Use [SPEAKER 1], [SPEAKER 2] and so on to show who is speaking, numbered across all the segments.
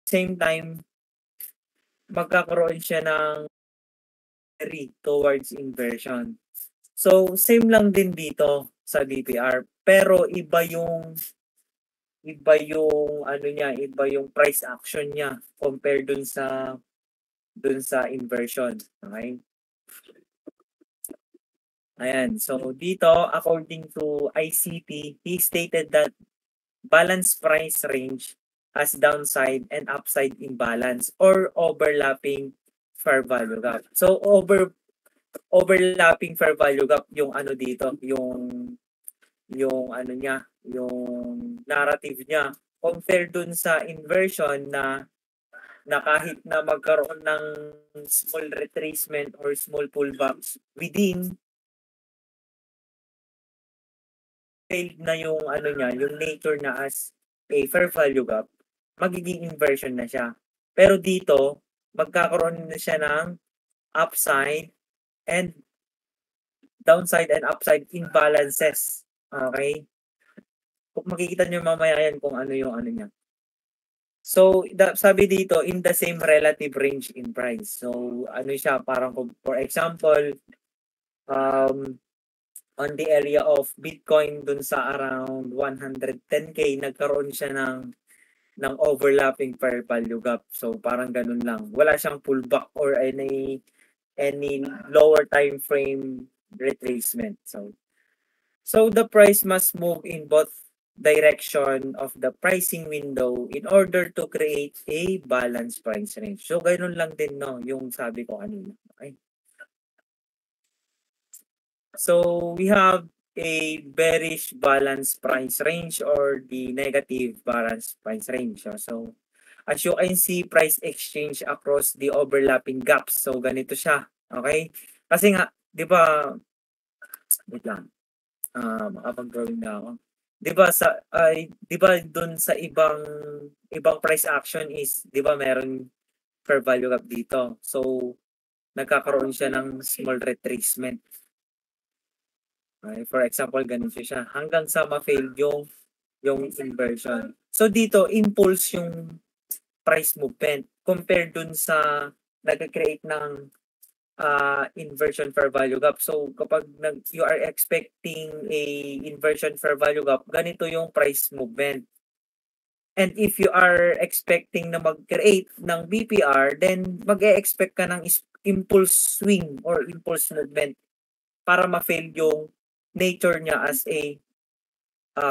[SPEAKER 1] same time, magkakaroon siya ng carry towards inversion. So, same lang din dito sa BPR, pero iba yung ano niya, iba yung price action niya compare dun sa inversion, okey? Ayan, so dito according to ICT, he stated that balanced price range has downside and upside imbalance or overlapping fair value gap. So, overlapping fair value gap yung ano dito, yung ano niya, yung narrative niya compare dun sa inversion na kahit na magkaroon ng small retracement or small pullbacks within, failed na yung ano niya, yung nature na as a fair value gap, magiging inversion na siya. Pero dito, magkakaroon na siya ng upside and downside and upside imbalances. Okay? Kung makikita niyo mamaya yan kung ano yung ano niya. So, sabi dito, in the same relative range in price. So, ano siya, parang for example, um, on the area of Bitcoin dun sa around 110K, nagkaroon siya ng overlapping fair value gap. So, parang ganun lang. Wala siyang pullback or any lower time frame retracement. So the price must move in both direction of the pricing window in order to create a balanced price range. So gano'n lang din 'no, yung sabi ko kanina, okey. So we have a bearish balanced price range or the negative balanced price range. So as you can see, price exchange across the overlapping gaps. So ganito siya, okey? Kasi nga 'di ba wait lang. Makapag-drawing na ako. 'Di ba dun sa ibang price action is 'di ba meron fair value gap dito. So, nagkakaroon siya ng small retracement. For example, ganito siya hanggang sa ma-fail yung inversion. So, dito impulse yung price movement compared dun sa nagke-create ng inversion fair value gap. So kapag you are expecting a inversion fair value gap, ganito yung price movement. And if you are expecting na mag-create ng BPR, then mag-e-expect ka ng impulse swing or impulse movement para ma-fail yung nature niya as a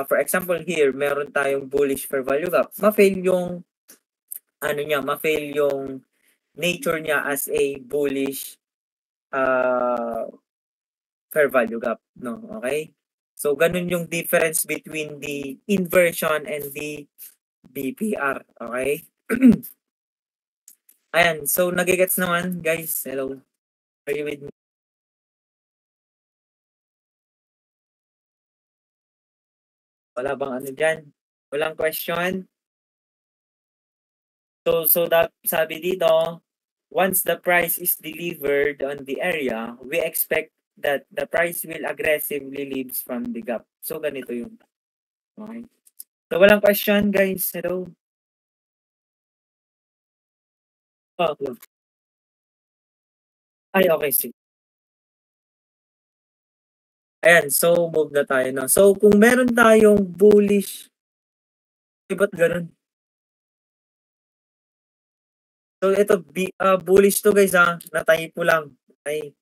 [SPEAKER 1] for example here, meron tayong bullish fair value gap. Ma-fail yung ano niya, ma-fail yung nature niya as a bullish uh, fair value gap, no? Okay? So, ganun yung difference between the inversion and the BPR, okay? Ayan, so nagigets naman, guys. Hello. Are you with me? Wala bang ano diyan? Walang question? So that sabi dito, once the price is delivered on the area, we expect that the price will aggressively leaves from the gap. So ganito yung okay. So walang question, guys. Hello. Oh, ay okay, sige. Ayan, so move na tayo 'no. So kung meron tayong bullish ba't gano'n? So ito bullish 'to guys, na-typo lang. Ay,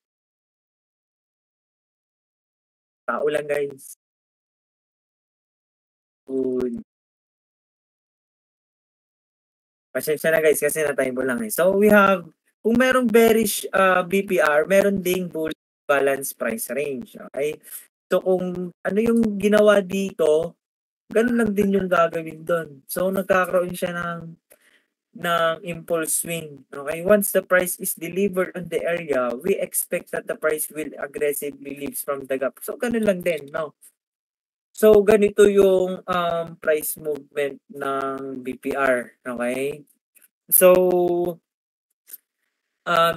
[SPEAKER 1] tao lang guys. Bull Pasensya na guys kasi na-typo lang, eh. So we have kung merong bearish, BPR, meron ding bullish balance price range, okey? So kung ano yung ginawa dito, gano'n lang din yung gagawin dun. So nagkakaroon siya ng impulse swing. Okay? Once the price is delivered on the area, we expect that the price will aggressively leaves from the gap. So, ganun lang din, no? So, ganito yung price movement ng BPR. Okay? So,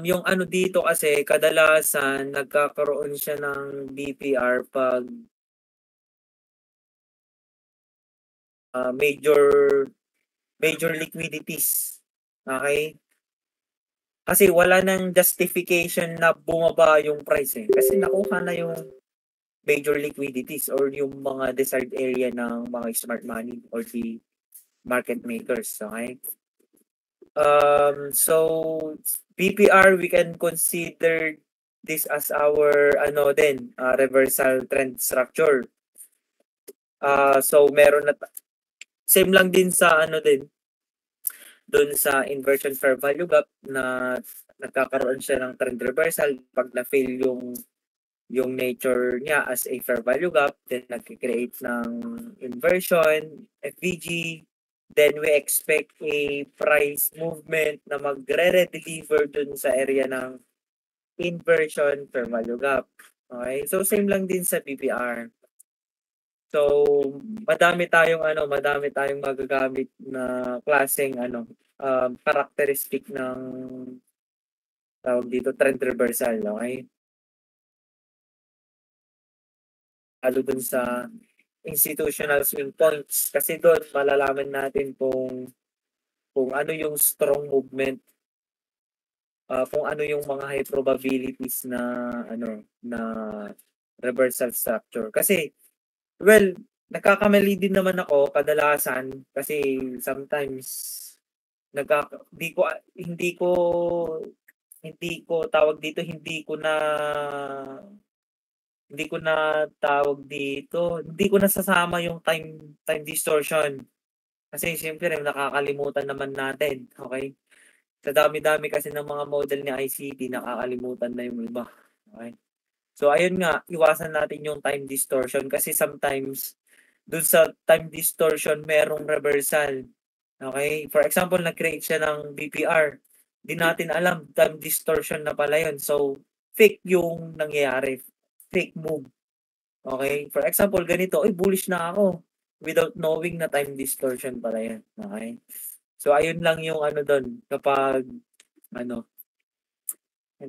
[SPEAKER 1] yung ano dito kasi, kadalasan nagkakaroon siya ng BPR pag major liquidities. okey? Kasi wala ng justification na bumaba yung price, eh, kasi nakuha na yung major liquidities or yung mga desired area ng mga smart money or the market makers, okey? So BPR, we can consider this as our ano din, reversal trend structure. So meron na same lang din sa ano din, dun sa inversion fair value gap na nagkakaroon siya ng trend reversal 'pag na-fail yung nature niya as a fair value gap, then nagke-create ng inversion, FVG, then we expect a price movement na magre-redeliver dun sa area ng inversion fair value gap. Okay? So same lang din sa BPR. So madami tayong magagamit na klaseng ano, characteristic ng tawag dito, trend reversal, okey? Lalo dun sa institutional swing points kasi dun malalaman natin kung ano yung strong movement, kung ano yung mga high probabilities na ano, na reversal structure. Kasi well, nagkakamali din naman ako kadalasan kasi sometimes hindi ko tawag dito, hindi ko na tawag dito, hindi ko nasasama yung time time distortion. Kasi siyempre nakakalimutan naman natin, okey? Sa dami-dami kasi ng mga model ni ICT nakakalimutan na yung iba, okey? So ayun nga, iwasan natin yung time distortion kasi sometimes dun sa time distortion merong reversal, okey? For example, nag-create siya ng BPR, 'di natin alam time distortion na pala yun. So fake yung nangyayari, fake move. Okay, for example ganito, "Uy bullish na ako," without knowing na time distortion pala 'yan, okey? So ayun lang yung ano dun kapag ano,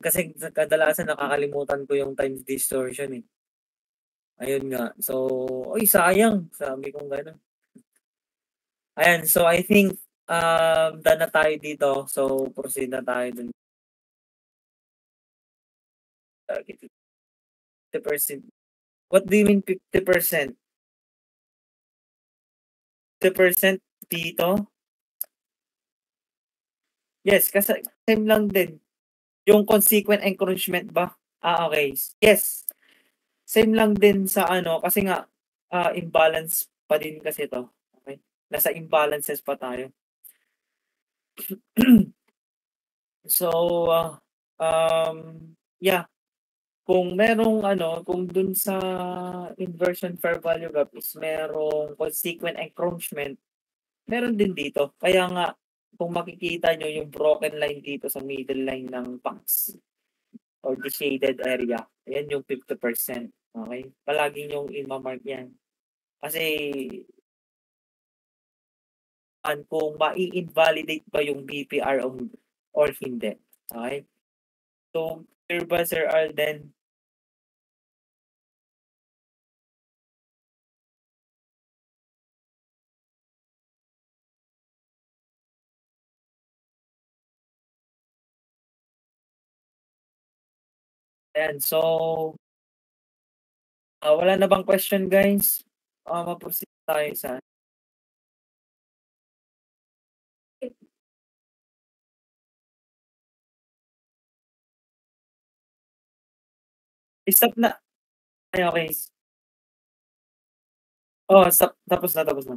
[SPEAKER 1] kasi kadalasan nakakalimutan ko yung time distortion, eh, ayun nga. So, "Uy sayang," sabi kong gano'n. Ayan, so I think, done na tayo dito. So proceed na tayo dun sa 50%. What do you mean 50%? 50% dito? Yes, kasi same lang din. Yung consequent encroachment ba? Okey. Yes, same lang din sa ano kasi nga, imbalance pa din kasi 'to, okey? Nasa imbalances pa tayo. So, yeah, kung merong ano, kung dun sa inversion fair value gap is merong consequent encroachment, meron din dito. Kaya nga kung makikita niyo yung broken line dito sa middle line ng PAX or the shaded area, ayan yung 50%, okey? Palagi niyong ima-mark 'yan. Kasi kung mai-invalidate ba yung BPR or hindi, okey? So, clear ba Sir Alden? Ayan, so, wala na bang question guys? Ma-proceed tayo sa stop na. Ay okey. Oo, stop, tapos na, tapos na.